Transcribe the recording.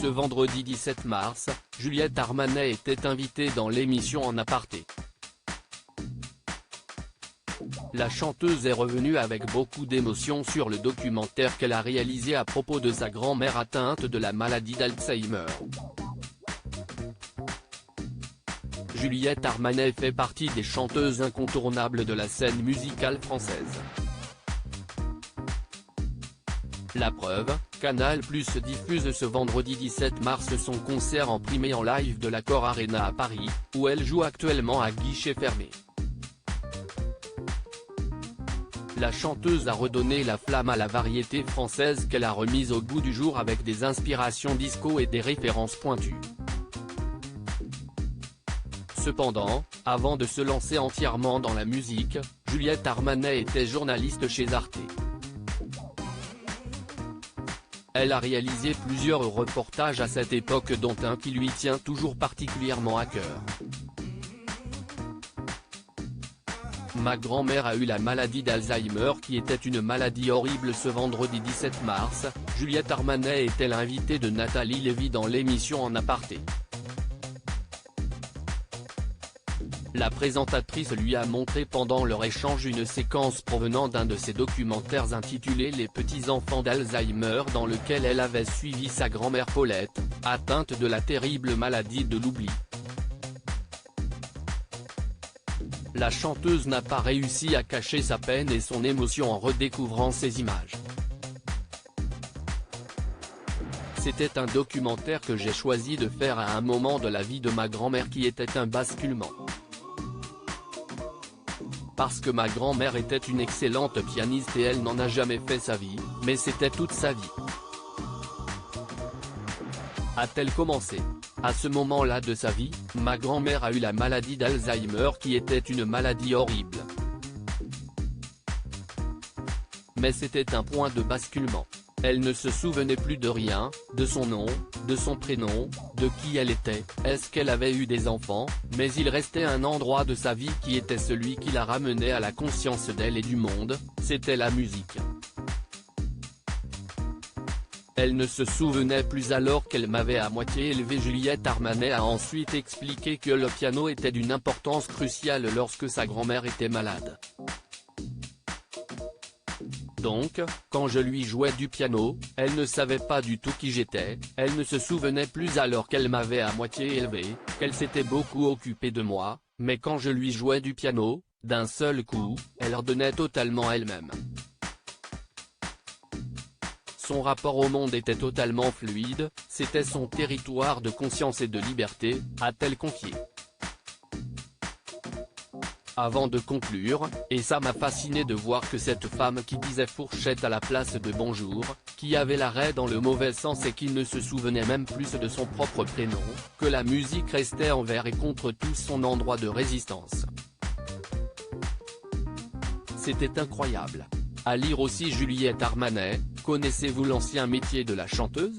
Ce vendredi 17 mars, Juliette Armanet était invitée dans l'émission En Aparté. La chanteuse est revenue avec beaucoup d'émotion sur le documentaire qu'elle a réalisé à propos de sa grand-mère atteinte de la maladie d'Alzheimer. Juliette Armanet fait partie des chanteuses incontournables de la scène musicale française. La preuve, Canal+ diffuse ce vendredi 17 mars son concert en primé en live de l'Accor Arena à Paris, où elle joue actuellement à guichet fermé. La chanteuse a redonné la flamme à la variété française qu'elle a remise au goût du jour avec des inspirations disco et des références pointues. Cependant, avant de se lancer entièrement dans la musique, Juliette Armanet était journaliste chez Arte. Elle a réalisé plusieurs reportages à cette époque dont un qui lui tient toujours particulièrement à cœur. Ma grand-mère a eu la maladie d'Alzheimer qui était une maladie horrible. Ce vendredi 17 mars, Juliette Armanet était l'invitée de Nathalie Lévy dans l'émission En Aparté. La présentatrice lui a montré pendant leur échange une séquence provenant d'un de ses documentaires intitulé Les petits-enfants d'Alzheimer, dans lequel elle avait suivi sa grand-mère Paulette, atteinte de la terrible maladie de l'oubli. La chanteuse n'a pas réussi à cacher sa peine et son émotion en redécouvrant ces images. C'était un documentaire que j'ai choisi de faire à un moment de la vie de ma grand-mère qui était un basculement. Parce que ma grand-mère était une excellente pianiste et elle n'en a jamais fait sa vie, mais c'était toute sa vie. A-t-elle commencé ? À ce moment-là de sa vie, ma grand-mère a eu la maladie d'Alzheimer qui était une maladie horrible. Mais c'était un point de basculement. Elle ne se souvenait plus de rien, de son nom, de son prénom, de qui elle était, est-ce qu'elle avait eu des enfants, mais il restait un endroit de sa vie qui était celui qui la ramenait à la conscience d'elle et du monde, c'était la musique. Elle ne se souvenait plus alors qu'elle m'avait à moitié élevé. Juliette Armanet a ensuite expliqué que le piano était d'une importance cruciale lorsque sa grand-mère était malade. Donc, quand je lui jouais du piano, elle ne savait pas du tout qui j'étais, elle ne se souvenait plus alors qu'elle m'avait à moitié élevé, qu'elle s'était beaucoup occupée de moi, mais quand je lui jouais du piano, d'un seul coup, elle redonnait totalement elle-même. Son rapport au monde était totalement fluide, c'était son territoire de conscience et de liberté, a-t-elle confié. Avant de conclure, et ça m'a fasciné de voir que cette femme qui disait fourchette à la place de bonjour, qui avait l'arrêt dans le mauvais sens et qui ne se souvenait même plus de son propre prénom, que la musique restait envers et contre tout son endroit de résistance. C'était incroyable. À lire aussi Juliette Armanet, connaissez-vous l'ancien métier de la chanteuse ?